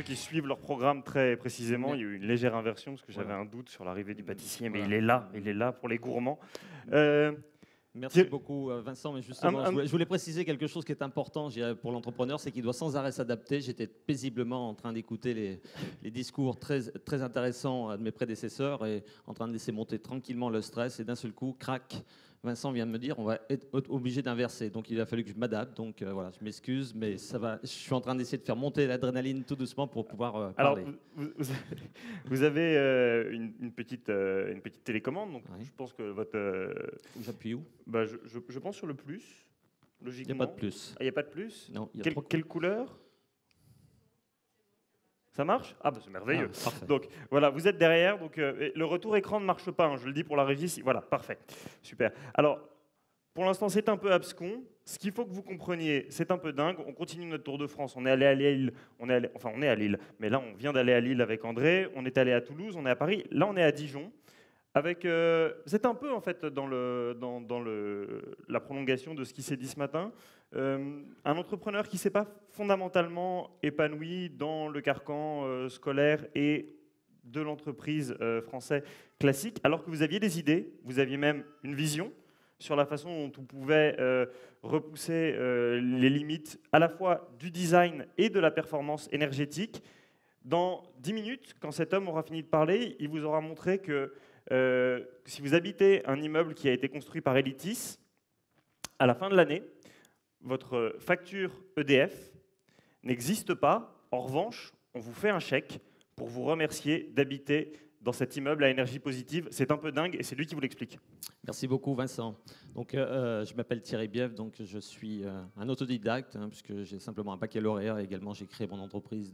qui suivent leur programme très précisément, il y a eu une légère inversion parce que j'avais un doute sur l'arrivée du pâtissier, mais il est là pour les gourmands. Merci beaucoup Vincent, mais justement, je voulais préciser quelque chose qui est important pour l'entrepreneur, c'est qu'il doit sans arrêt s'adapter. J'étais paisiblement en train d'écouter les discours très intéressants de mes prédécesseurs et en train de laisser monter tranquillement le stress et d'un seul coup, crac, Vincent vient de me dire on va être obligé d'inverser. Donc il a fallu que je m'adapte, donc voilà, je m'excuse, mais ça va. Je suis en train d'essayer de faire monter l'adrénaline tout doucement pour pouvoir parler. Alors, vous avez une petite télécommande, donc je pense que votre... J'appuie où? Je pense sur le plus, logiquement. Il n'y a pas de plus. Ah, il n'y a pas de plus? Non, il y a Quelle couleur? Ça marche? Ah, c'est merveilleux. Parfait. Donc voilà, vous êtes derrière, donc le retour écran ne marche pas, hein, je le dis pour la régie. Voilà, parfait, super. Alors, pour l'instant, c'est un peu abscon. Ce qu'il faut que vous compreniez, c'est un peu dingue. On continue notre tour de France. On est allé à Lille, on est à Lille, mais là, on vient d'aller à Lille avec André. On est allé à Toulouse, on est à Paris. Là, on est à Dijon. C'est un peu en fait dans la prolongation de ce qui s'est dit ce matin. Un entrepreneur qui ne s'est pas fondamentalement épanoui dans le carcan scolaire et de l'entreprise française classique, alors que vous aviez des idées, vous aviez même une vision sur la façon dont on pouvait repousser les limites à la fois du design et de la performance énergétique. Dans 10 minutes, quand cet homme aura fini de parler, il vous aura montré que si vous habitez un immeuble qui a été construit par Elitis, à la fin de l'année, votre facture EDF n'existe pas. En revanche, on vous fait un chèque pour vous remercier d'habiter dans cet immeuble à énergie positive. C'est un peu dingue et c'est lui qui vous l'explique. Merci beaucoup Vincent. Donc, je m'appelle Thierry Bièvre, donc je suis un autodidacte, puisque j'ai simplement un baccalauréat et également j'ai créé mon entreprise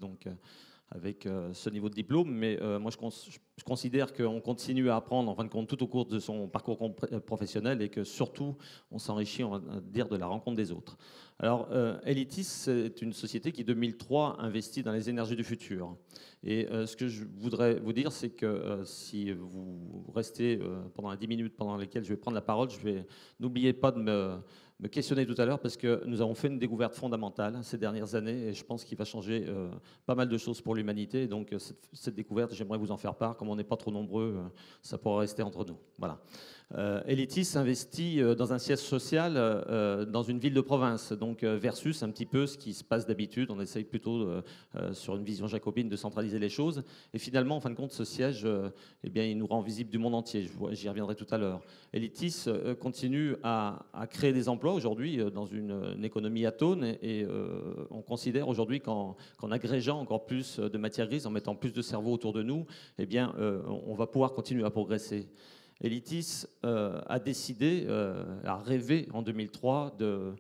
avec ce niveau de diplôme. Mais moi, je considère qu'on continue à apprendre, en fin de compte, tout au cours de son parcours professionnel et que surtout, on s'enrichit, on va dire, de la rencontre des autres. Alors, Elitis, c'est une société qui, 2003, investit dans les énergies du futur. Et ce que je voudrais vous dire, c'est que si vous restez pendant les 10 minutes pendant lesquelles je vais prendre la parole, n'oubliez pas de me questionner tout à l'heure parce que nous avons fait une découverte fondamentale ces dernières années et je pense qu'il va changer pas mal de choses pour l'humanité. Donc cette découverte, j'aimerais vous en faire part. Comme on n'est pas trop nombreux, ça pourra rester entre nous. Voilà. Elitis investit dans un siège social dans une ville de province, donc versus un petit peu ce qui se passe d'habitude. On essaye plutôt sur une vision jacobine de centraliser les choses. Et finalement, en fin de compte, ce siège, eh bien, il nous rend visible du monde entier. J'y reviendrai tout à l'heure. Elitis continue à créer des emplois aujourd'hui dans une économie atone et on considère aujourd'hui qu'en agrégeant encore plus de matières grises, en mettant plus de cerveaux autour de nous, eh bien, on va pouvoir continuer à progresser. Elitis a décidé, a rêvé en 2003 de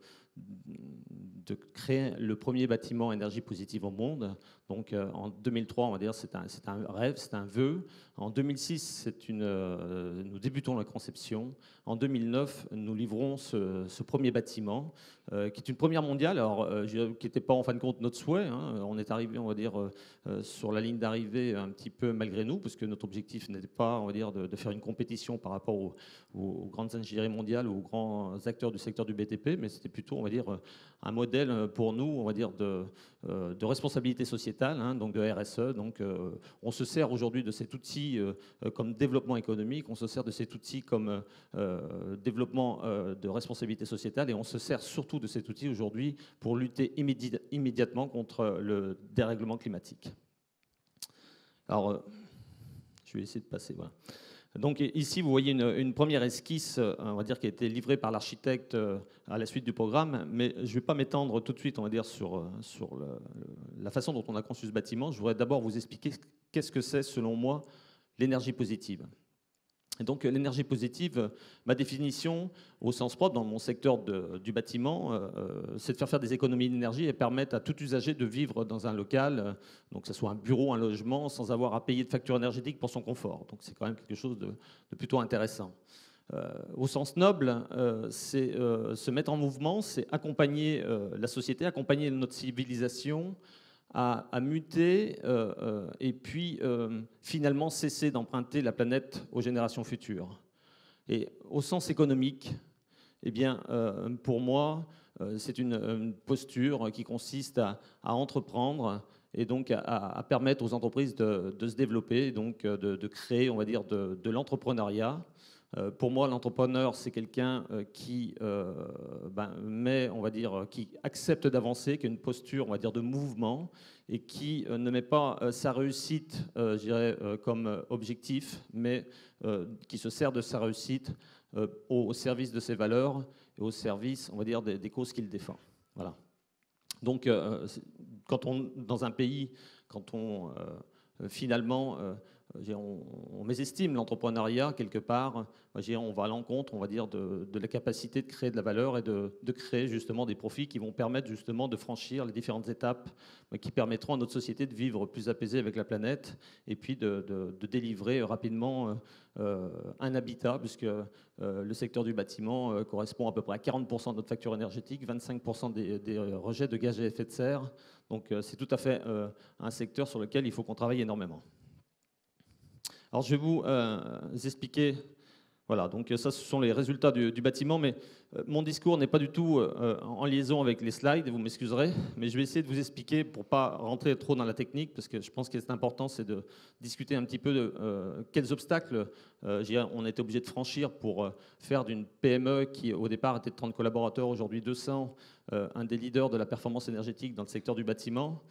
créer le premier bâtiment énergie positive au monde. Donc en 2003, on va dire c'est un rêve, c'est un vœu. En 2006, nous débutons la conception. En 2009, nous livrons ce premier bâtiment, qui est une première mondiale, alors qui n'était pas en fin de compte notre souhait. On est arrivé, on va dire, sur la ligne d'arrivée un petit peu malgré nous, parce que notre objectif n'était pas, on va dire, de faire une compétition par rapport aux grandes ingénieries mondiales ou aux grands acteurs du secteur du BTP, mais c'était plutôt, on va dire, un modèle pour nous, on va dire, de responsabilité sociétale, donc de RSE. Donc, on se sert aujourd'hui de cet outil comme développement économique, on se sert de cet outil comme développement de responsabilité sociétale, et on se sert surtout de cet outil aujourd'hui pour lutter immédiatement contre le dérèglement climatique. Alors, je vais essayer de passer, voilà. Donc ici, vous voyez une première esquisse, on va dire, qui a été livrée par l'architecte à la suite du programme, mais je ne vais pas m'étendre tout de suite, on va dire, sur la façon dont on a conçu ce bâtiment. Je voudrais d'abord vous expliquer qu'est-ce que c'est, selon moi, l'énergie positive. Et donc l'énergie positive, ma définition au sens propre dans mon secteur du bâtiment, c'est de faire des économies d'énergie et permettre à tout usager de vivre dans un local, donc que ce soit un bureau, un logement, sans avoir à payer de facture énergétique pour son confort. Donc c'est quand même quelque chose de plutôt intéressant. Au sens noble, c'est se mettre en mouvement, c'est accompagner la société, accompagner notre civilisation à muter et puis finalement cesser d'emprunter la planète aux générations futures. Et au sens économique, eh bien, pour moi, c'est une posture qui consiste à entreprendre et donc à permettre aux entreprises de se développer, et donc de créer, on va dire, de l'entrepreneuriat. Pour moi, l'entrepreneur, c'est quelqu'un qui on va dire, qui accepte d'avancer, qui a une posture, on va dire, de mouvement, et qui ne met pas sa réussite, je dirais, comme objectif, mais qui se sert de sa réussite au service de ses valeurs et au service, on va dire, des causes qu'il défend. Voilà. Donc, quand dans un pays, quand on finalement on mésestime l'entrepreneuriat quelque part, on va à l'encontre, on va dire, de la capacité de créer de la valeur et de créer justement des profits qui vont permettre justement de franchir les différentes étapes qui permettront à notre société de vivre plus apaisée avec la planète et puis de délivrer rapidement un habitat, puisque le secteur du bâtiment correspond à peu près à 40% de notre facture énergétique, 25% des rejets de gaz à effet de serre. Donc c'est tout à fait un secteur sur lequel il faut qu'on travaille énormément. Alors je vais vous expliquer, voilà, donc ça ce sont les résultats du bâtiment, mais mon discours n'est pas du tout en liaison avec les slides, vous m'excuserez, mais je vais essayer de vous expliquer pour ne pas rentrer trop dans la technique, parce que je pense que c'est important, c'est de discuter un petit peu de quels obstacles on a été obligé de franchir pour faire d'une PME qui au départ était de 30 collaborateurs, aujourd'hui 200, un des leaders de la performance énergétique dans le secteur du bâtiment.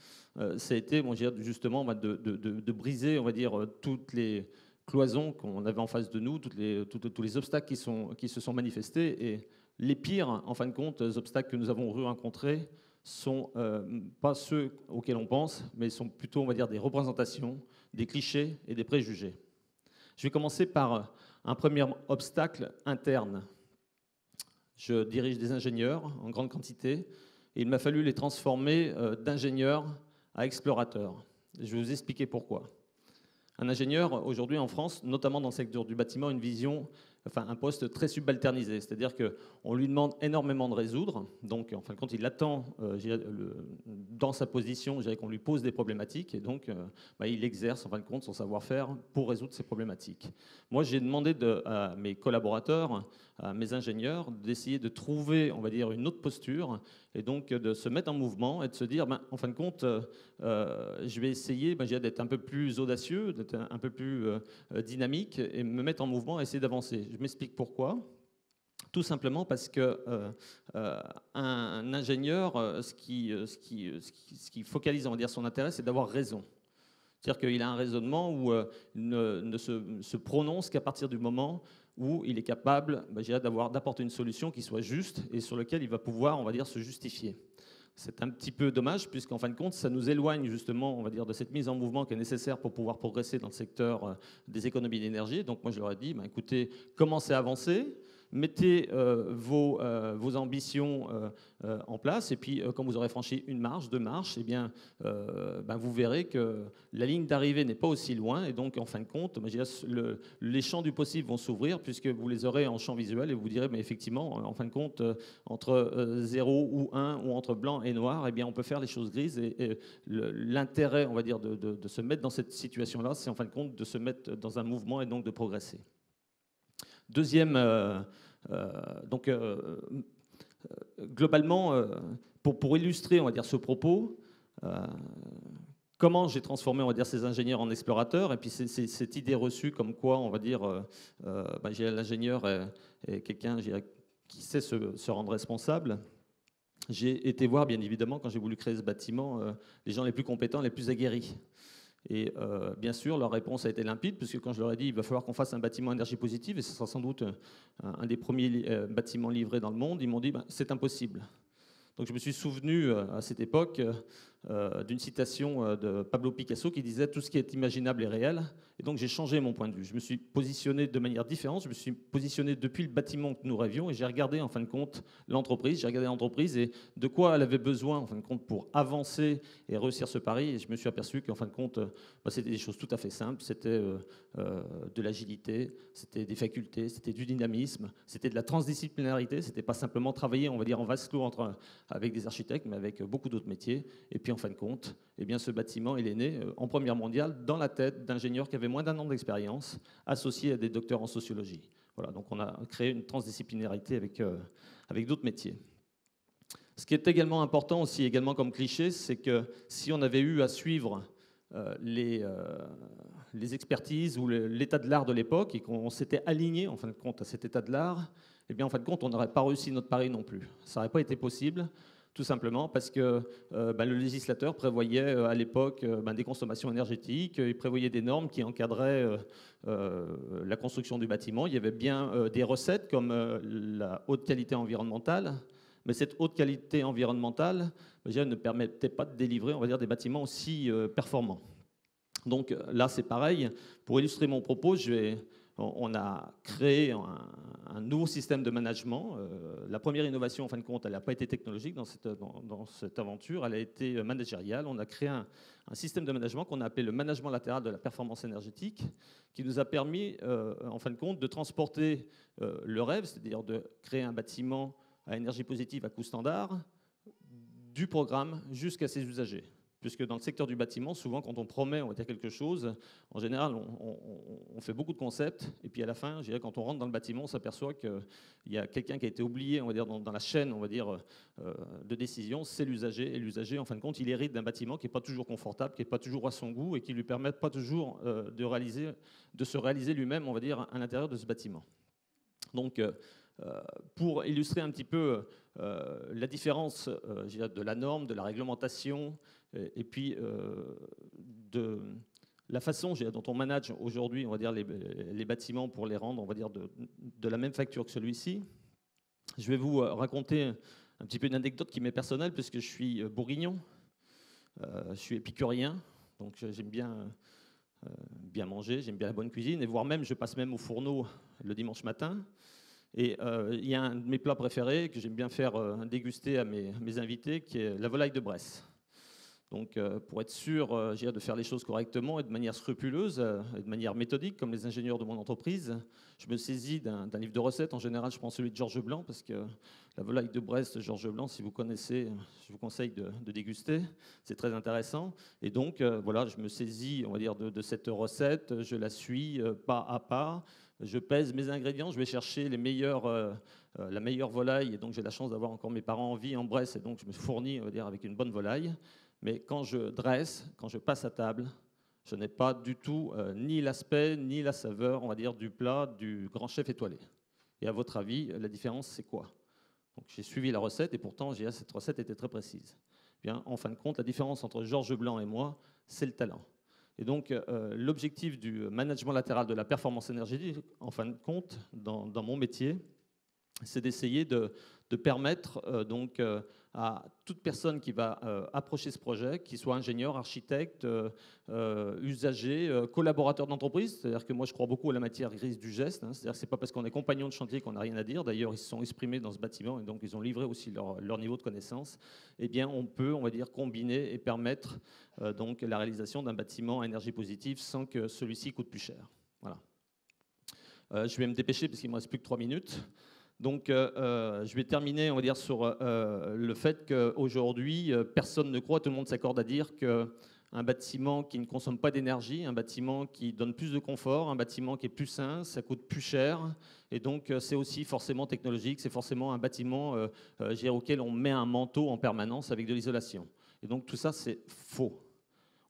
Ça a été justement de briser, on va dire, toutes les cloisons qu'on avait en face de nous, tous les obstacles qui se sont manifestés. Et les pires, en fin de compte, obstacles que nous avons rencontrés sont pas ceux auxquels on pense, mais sont plutôt, on va dire, des représentations, des clichés et des préjugés. Je vais commencer par un premier obstacle interne. Je dirige des ingénieurs en grande quantité et il m'a fallu les transformer d'ingénieurs à explorateurs. Je vais vous expliquer pourquoi. Un ingénieur, aujourd'hui en France, notamment dans le secteur du bâtiment, a une vision, enfin un poste très subalternisé. C'est-à-dire qu'on lui demande énormément de résoudre. Donc, en fin de compte, il attend dans sa position, je dirais qu'on lui pose des problématiques. Et donc, il exerce, en fin de compte, son savoir-faire pour résoudre ces problématiques. Moi, j'ai demandé à mes collaborateurs, à mes ingénieurs, d'essayer de trouver, on va dire, une autre posture. Et donc, de se mettre en mouvement et de se dire, en fin de compte, je vais essayer d'être un peu plus audacieux, d'être un peu plus dynamique et me mettre en mouvement et essayer d'avancer. Je m'explique pourquoi. Tout simplement parce que un ingénieur, ce qui focalise, on va dire, son intérêt, c'est d'avoir raison. C'est-à-dire qu'il a un raisonnement où il ne se prononce qu'à partir du moment où il est capable d'apporter une solution qui soit juste et sur laquelle il va pouvoir, on va dire, se justifier. C'est un petit peu dommage puisqu'en fin de compte, ça nous éloigne justement, on va dire, de cette mise en mouvement qui est nécessaire pour pouvoir progresser dans le secteur des économies d'énergie. Donc moi, je leur ai dit, écoutez, commencez à avancer, mettez vos ambitions en place et puis quand vous aurez franchi une marche, deux marches, eh bien, vous verrez que la ligne d'arrivée n'est pas aussi loin et donc en fin de compte, les champs du possible vont s'ouvrir puisque vous les aurez en champ visuel et vous direz, mais effectivement, en fin de compte, entre 0 ou 1 ou entre blanc et noir, eh bien, on peut faire les choses grises et l'intérêt, on va dire, de se mettre dans cette situation-là, c'est en fin de compte de se mettre dans un mouvement et donc de progresser. Deuxième, globalement, pour illustrer, on va dire, ce propos, comment j'ai transformé, on va dire, ces ingénieurs en explorateurs, et puis cette idée reçue comme quoi, on va dire, l'ingénieur est quelqu'un qui sait se rendre responsable. J'ai été voir, bien évidemment, quand j'ai voulu créer ce bâtiment, les gens les plus compétents, les plus aguerris. Et bien sûr, leur réponse a été limpide, puisque quand je leur ai dit il va falloir qu'on fasse un bâtiment énergie positive, et ce sera sans doute un des premiers bâtiments livrés dans le monde, ils m'ont dit c'est impossible. Donc je me suis souvenu à cette époque d'une citation de Pablo Picasso qui disait « Tout ce qui est imaginable est réel ». Et donc j'ai changé mon point de vue. Je me suis positionné de manière différente. Je me suis positionné depuis le bâtiment que nous rêvions et j'ai regardé en fin de compte l'entreprise. J'ai regardé l'entreprise et de quoi elle avait besoin en fin de compte pour avancer et réussir ce pari. Et je me suis aperçu qu'en fin de compte, c'était des choses tout à fait simples. C'était de l'agilité, c'était des facultés, c'était du dynamisme, c'était de la transdisciplinarité. C'était pas simplement travailler, on va dire, en vase clos avec des architectes, mais avec beaucoup d'autres métiers. Et puis en fin de compte, eh bien, ce bâtiment, il est né en première mondiale dans la tête d'ingénieurs qui avaient moins d'un an d'expérience, associés à des docteurs en sociologie. Voilà, donc on a créé une transdisciplinarité avec d'autres métiers. Ce qui est également important aussi, également comme cliché, c'est que si on avait eu à suivre les expertises ou l'état de l'art de l'époque et qu'on s'était aligné en fin de compte à cet état de l'art, eh bien en fin de compte on n'aurait pas réussi notre pari non plus. Ça n'aurait pas été possible, tout simplement parce que le législateur prévoyait à l'époque des consommations énergétiques, il prévoyait des normes qui encadraient la construction du bâtiment. Il y avait bien des recettes comme la haute qualité environnementale, mais cette haute qualité environnementale ne permettait pas de délivrer, on va dire, des bâtiments aussi performants. Donc là, c'est pareil. Pour illustrer mon propos, on a créé un nouveau système de management. La première innovation, en fin de compte, elle n'a pas été technologique dans cette aventure, elle a été managériale. On a créé un système de management qu'on a appelé le management latéral de la performance énergétique, qui nous a permis, en fin de compte, de transporter le rêve, c'est-à-dire de créer un bâtiment à énergie positive à coût standard, du programme jusqu'à ses usagers. Puisque dans le secteur du bâtiment, souvent quand on promet, on va dire quelque chose, en général on fait beaucoup de concepts, et puis à la fin, je dirais, quand on rentre dans le bâtiment, on s'aperçoit qu'il y a quelqu'un qui a été oublié, on va dire, dans la chaîne, on va dire, de décision, c'est l'usager. Et l'usager, en fin de compte, il hérite d'un bâtiment qui n'est pas toujours confortable, qui n'est pas toujours à son goût, et qui ne lui permet pas toujours de se réaliser lui-même, on va dire, à l'intérieur de ce bâtiment. Donc, pour illustrer un petit peu la différence de la norme, de la réglementation, et puis de la façon dont on manage aujourd'hui, on va dire, les bâtiments pour les rendre, on va dire, de la même facture que celui-ci, je vais vous raconter un petit peu une anecdote qui m'est personnelle, puisque je suis bourguignon, je suis épicurien, donc j'aime bien manger, j'aime bien la bonne cuisine, et voire même, je passe même au fourneau le dimanche matin. Et il y a un de mes plats préférés que j'aime bien faire déguster à mes invités, qui est la volaille de Bresse. Donc pour être sûr de faire les choses correctement et de manière scrupuleuse et de manière méthodique, comme les ingénieurs de mon entreprise, je me saisis d'un livre de recettes. En général, je prends celui de Georges Blanc, parce que la volaille de Bresse de Georges Blanc, si vous connaissez, je vous conseille de déguster. C'est très intéressant. Et donc voilà, je me saisis, on va dire, de cette recette, je la suis pas à pas. Je pèse mes ingrédients, je vais chercher la meilleure volaille, et donc j'ai la chance d'avoir encore mes parents en vie en Bresse, et donc je me fournis, on va dire, avec une bonne volaille. Mais quand je dresse, quand je passe à table, je n'ai pas du tout ni l'aspect, ni la saveur, on va dire, du plat du grand chef étoilé. Et à votre avis, la différence, c'est quoi? Donc j'ai suivi la recette, et pourtant, cette recette était très précise. Bien, en fin de compte, la différence entre Georges Blanc et moi, c'est le talent. Et donc, l'objectif du management latéral de la performance énergétique, en fin de compte, dans mon métier, c'est d'essayer de permettre à toute personne qui va approcher ce projet, qu'il soit ingénieur, architecte, usager, collaborateur d'entreprise. C'est-à-dire que moi, je crois beaucoup à la matière grise du geste. C'est-à-dire que ce n'est pas parce qu'on est compagnon de chantier qu'on n'a rien à dire. D'ailleurs, ils se sont exprimés dans ce bâtiment, et donc ils ont livré aussi leur niveau de connaissance. Eh bien, on peut, on va dire, combiner et permettre donc la réalisation d'un bâtiment à énergie positive sans que celui-ci coûte plus cher. Voilà. Je vais me dépêcher parce qu'il ne me reste plus que 3 minutes. Donc, je vais terminer, on va dire, sur le fait qu'aujourd'hui, personne ne croit, tout le monde s'accorde à dire qu'un bâtiment qui ne consomme pas d'énergie, un bâtiment qui donne plus de confort, un bâtiment qui est plus sain, ça coûte plus cher. Et donc, c'est aussi forcément technologique, c'est forcément un bâtiment auquel on met un manteau en permanence avec de l'isolation. Et donc, tout ça, c'est faux.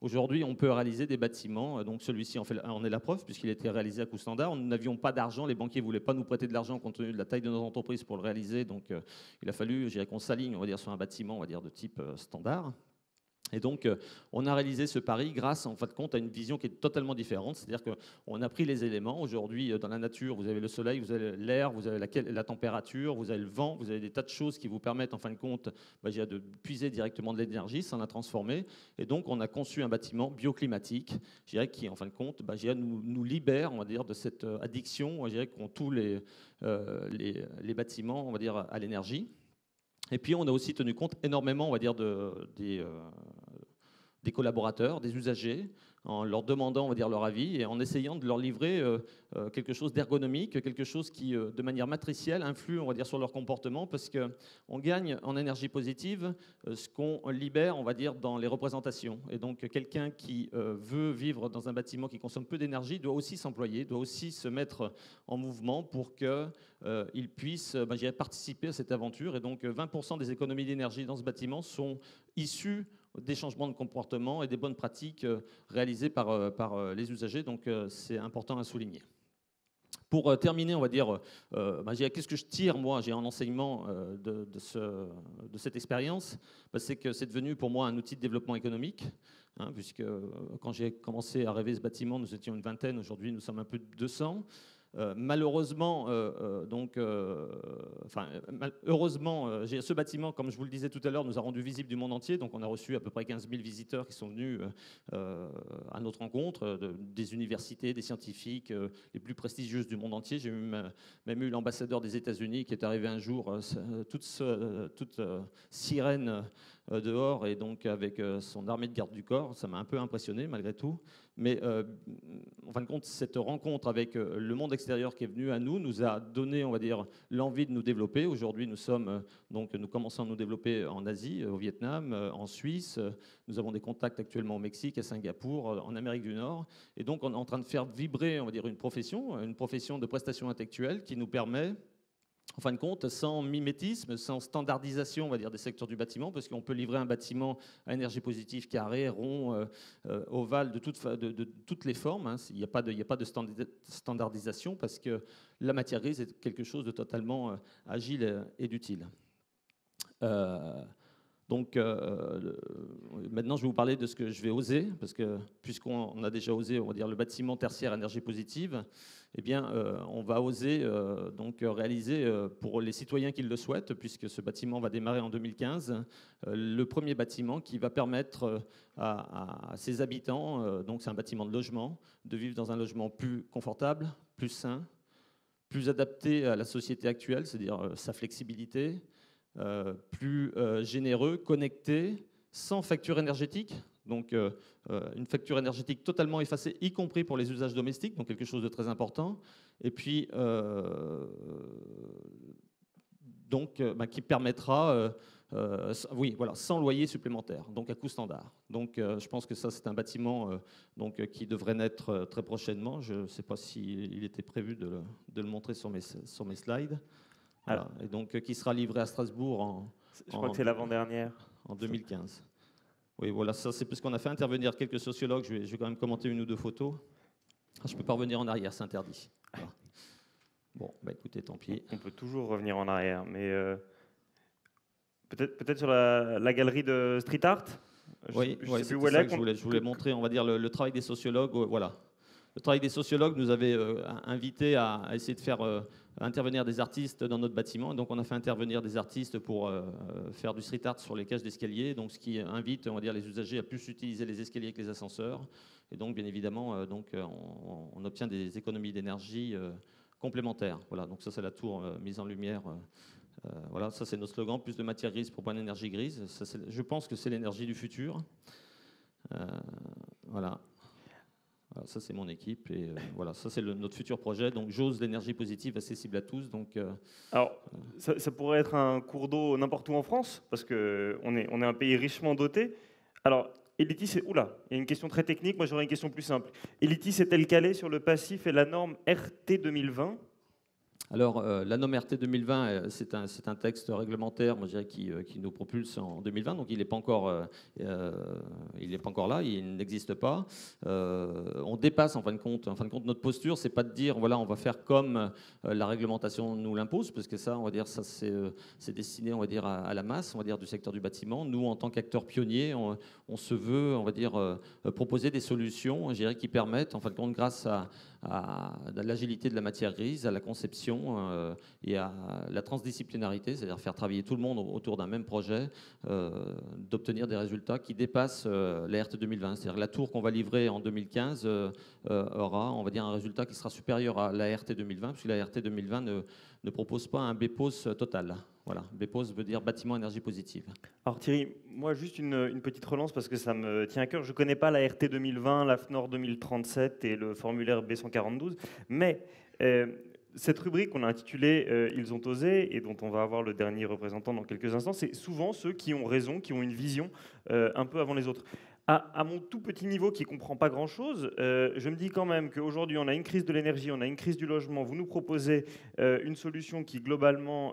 Aujourd'hui, on peut réaliser des bâtiments, donc celui-ci en est la preuve, puisqu'il a été réalisé à coût standard. Nous n'avions pas d'argent, les banquiers ne voulaient pas nous prêter de l'argent compte tenu de la taille de nos entreprises pour le réaliser, donc il a fallu qu'on s'aligne, on va dire, sur un bâtiment, on va dire, de type standard. Et donc, on a réalisé ce pari grâce, en fin de compte, à une vision qui est totalement différente. C'est-à-dire qu'on a pris les éléments. Aujourd'hui, dans la nature, vous avez le soleil, vous avez l'air, vous avez la température, vous avez le vent, vous avez des tas de choses qui vous permettent, en fin de compte, de puiser directement de l'énergie sans la transformer. Et donc, on a conçu un bâtiment bioclimatique, je dirais, qui, en fin de compte, nous libère, on va dire, de cette addiction, je dirais, qu'ont tous les bâtiments, on va dire, à l'énergie. Et puis, on a aussi tenu compte énormément, on va dire, des collaborateurs, des usagers. en leur demandant, on va dire, leur avis et en essayant de leur livrer quelque chose d'ergonomique, quelque chose qui, de manière matricielle, influe, on va dire, sur leur comportement, parce qu'on gagne en énergie positive ce qu'on libère, on va dire, dans les représentations. Et donc, quelqu'un qui veut vivre dans un bâtiment qui consomme peu d'énergie doit aussi s'employer, doit aussi se mettre en mouvement pour qu'il puisse participer à cette aventure. Et donc, 20% des économies d'énergie dans ce bâtiment sont issues des changements de comportement et des bonnes pratiques réalisées par les usagers. Donc, c'est important à souligner. Pour terminer, on va dire, qu'est-ce que je tire, moi, j'ai un enseignement de cette expérience, c'est que c'est devenu pour moi un outil de développement économique, puisque quand j'ai commencé à rêver ce bâtiment, nous étions une vingtaine, aujourd'hui nous sommes un peu de 200. Malheureusement, heureusement, ce bâtiment, comme je vous le disais tout à l'heure, nous a rendu visible du monde entier. Donc, on a reçu à peu près 15 000 visiteurs qui sont venus à notre rencontre, des universités, des scientifiques, les plus prestigieuses du monde entier. J'ai même eu l'ambassadeur des États-Unis qui est arrivé un jour, toute sirène dehors, et donc avec son armée de garde du corps. Ça m'a un peu impressionné malgré tout. Mais en fin de compte, cette rencontre avec le monde extérieur qui est venu à nous a donné, on va dire, l'envie de nous développer. Aujourd'hui, nous commençons à nous développer en Asie, au Vietnam, en Suisse. Nous avons des contacts actuellement au Mexique, à Singapour, en Amérique du Nord. Et donc, on est en train de faire vibrer, on va dire, une profession de prestation intellectuelle qui nous permet, en fin de compte, sans mimétisme, sans standardisation, on va dire, des secteurs du bâtiment, parce qu'on peut livrer un bâtiment à énergie positive carré, rond, ovale, de toutes les formes. Il n'y a pas de standardisation, parce que la matière grise est quelque chose de totalement agile et d'utile. Donc, maintenant, je vais vous parler de ce que je vais oser, parce que puisqu'on a déjà osé, on va dire, le bâtiment tertiaire énergie positive, eh bien, on va oser réaliser, pour les citoyens qui le souhaitent, puisque ce bâtiment va démarrer en 2015, le premier bâtiment qui va permettre à ses habitants, donc c'est un bâtiment de logement, de vivre dans un logement plus confortable, plus sain, plus adapté à la société actuelle, c'est-à-dire sa flexibilité, plus généreux, connecté, sans facture énergétique. Donc une facture énergétique totalement effacée, y compris pour les usages domestiques, donc quelque chose de très important. Et puis, qui permettra, sans loyer supplémentaire, donc à coût standard. Donc je pense que ça, c'est un bâtiment qui devrait naître très prochainement. Je ne sais pas s'il était prévu de le montrer sur mes slides. Voilà. Et donc qui sera livré à Strasbourg je crois que c'est l'avant-dernière. En 2015. Oui, voilà, ça c'est parce qu'on a fait intervenir quelques sociologues. Je vais quand même commenter une ou deux photos. Je ne peux pas revenir en arrière, c'est interdit. Voilà. Bon, écoutez, tant pis. On peut toujours revenir en arrière, mais peut-être sur la galerie de street art. Oui, c'est ça que je voulais montrer, on va dire, le travail des sociologues. Voilà. Le travail des sociologues nous avait invités à essayer de faire intervenir des artistes dans notre bâtiment. Donc on a fait intervenir des artistes pour faire du street art sur les cages d'escalier, donc ce qui invite, on va dire, les usagers à plus utiliser les escaliers que les ascenseurs. Et donc bien évidemment, on obtient des économies d'énergie complémentaires. Voilà, donc ça c'est la tour mise en lumière. Voilà, ça c'est notre slogan, plus de matière grise pour moins d'énergie grise. Ça, je pense que c'est l'énergie du futur. Voilà. Alors ça, c'est mon équipe. Et voilà, ça, c'est notre futur projet. Donc, j'ose l'énergie positive accessible à tous. Donc, alors, ça pourrait être un cours d'eau n'importe où en France, parce qu'on est un pays richement doté. Alors, Elitis, oula, il y a une question très technique. Moi, j'aurais une question plus simple. Elitis est-elle calée sur le passif et la norme RT 2020 ? Alors, la norme RT 2020, c'est un texte réglementaire, moi, je dirais, qui nous propulse en 2020. Donc, il n'est pas encore là, il n'existe pas. On dépasse, en fin de compte, notre posture, c'est pas de dire, voilà, on va faire comme la réglementation nous l'impose, parce que ça, on va dire, ça c'est destiné, on va dire, à la masse, on va dire, du secteur du bâtiment. Nous, en tant qu'acteurs pionniers, on se veut, on va dire, proposer des solutions, je dirais, qui permettent, en fin de compte, grâce à l'agilité de la matière grise, à la conception et à la transdisciplinarité, c'est-à-dire faire travailler tout le monde autour d'un même projet, d'obtenir des résultats qui dépassent la RT 2020. C'est-à-dire la tour qu'on va livrer en 2015 aura, on va dire, un résultat qui sera supérieur à la RT 2020, puisque la RT 2020 ne propose pas un BPOS total. Voilà, BEPOS veut dire bâtiment énergie positive. Alors Thierry, moi juste une petite relance parce que ça me tient à cœur. Je ne connais pas la RT 2020, l'AFNOR 2037 et le formulaire B142, mais cette rubrique qu'on a intitulée Ils ont osé et dont on va avoir le dernier représentant dans quelques instants, c'est souvent ceux qui ont raison, qui ont une vision un peu avant les autres. À mon tout petit niveau qui ne comprend pas grand-chose, je me dis quand même qu'aujourd'hui, on a une crise de l'énergie, on a une crise du logement. Vous nous proposez une solution qui, globalement,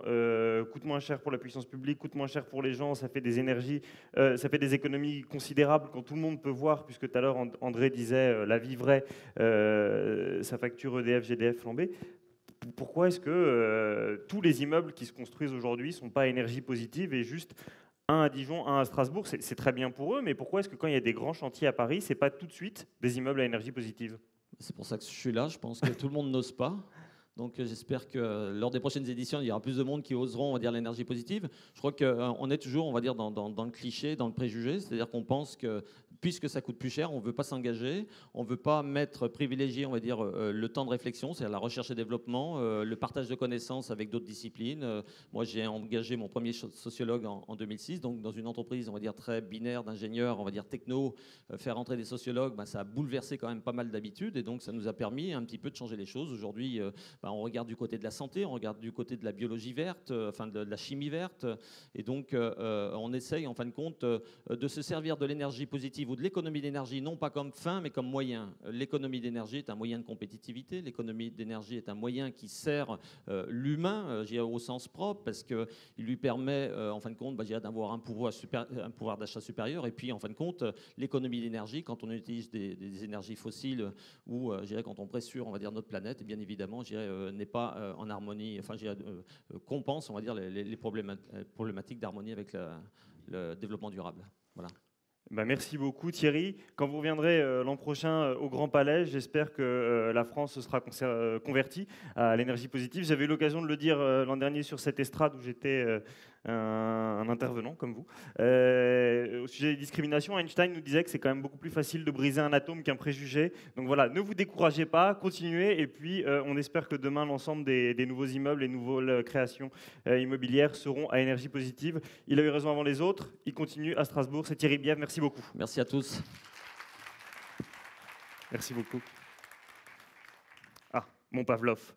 coûte moins cher pour la puissance publique, coûte moins cher pour les gens, ça fait des énergies, ça fait des économies considérables quand tout le monde peut voir, puisque tout à l'heure, André disait la vie vraie, sa facture EDF, GDF flambée. Pourquoi est-ce que tous les immeubles qui se construisent aujourd'hui ne sont pas énergie positive et juste un à Dijon, un à Strasbourg, c'est très bien pour eux, mais pourquoi est-ce que quand il y a des grands chantiers à Paris, c'est pas tout de suite des immeubles à énergie positive? C'est pour ça que je suis là. Je pense que tout le monde n'ose pas. Donc j'espère que lors des prochaines éditions, il y aura plus de monde qui oseront, on va dire, l'énergie positive. Je crois qu'on est toujours, on va dire, dans le cliché, dans le préjugé. C'est-à-dire qu'on pense que puisque ça coûte plus cher, on ne veut pas s'engager, on ne veut pas privilégier, on va dire, le temps de réflexion, c'est-à-dire la recherche et développement, le partage de connaissances avec d'autres disciplines. Moi, j'ai engagé mon premier sociologue en 2006, donc dans une entreprise, on va dire, très binaire d'ingénieurs, on va dire techno, faire entrer des sociologues, ça a bouleversé quand même pas mal d'habitudes, et donc ça nous a permis un petit peu de changer les choses. Aujourd'hui, on regarde du côté de la santé, on regarde du côté de la biologie verte, de la chimie verte, et donc on essaye, en fin de compte, de se servir de l'énergie positive ou de l'économie d'énergie, non pas comme fin, mais comme moyen. L'économie d'énergie est un moyen de compétitivité, l'économie d'énergie est un moyen qui sert l'humain, au sens propre, parce qu'il lui permet, en fin de compte, d'avoir un pouvoir d'achat supérieur, et puis, en fin de compte, l'économie d'énergie, quand on utilise des énergies fossiles, ou, quand on pressure, on va dire, notre planète, et bien évidemment, n'est pas en harmonie, compense, on va dire, les problématiques d'harmonie avec le développement durable. Voilà. Merci beaucoup Thierry. Quand vous reviendrez l'an prochain au Grand Palais, j'espère que la France se sera convertie à l'énergie positive. J'avais eu l'occasion de le dire l'an dernier sur cette estrade où j'étais un intervenant comme vous. Au sujet des discriminations, Einstein nous disait que c'est quand même beaucoup plus facile de briser un atome qu'un préjugé. Donc voilà, ne vous découragez pas, continuez. Et puis on espère que demain, l'ensemble des nouveaux immeubles, les nouvelles créations immobilières seront à énergie positive. Il a eu raison avant les autres. Il continue à Strasbourg. C'est Thierry Bièvre. Merci beaucoup. Merci à tous. Merci beaucoup. Ah, mon Pavlov.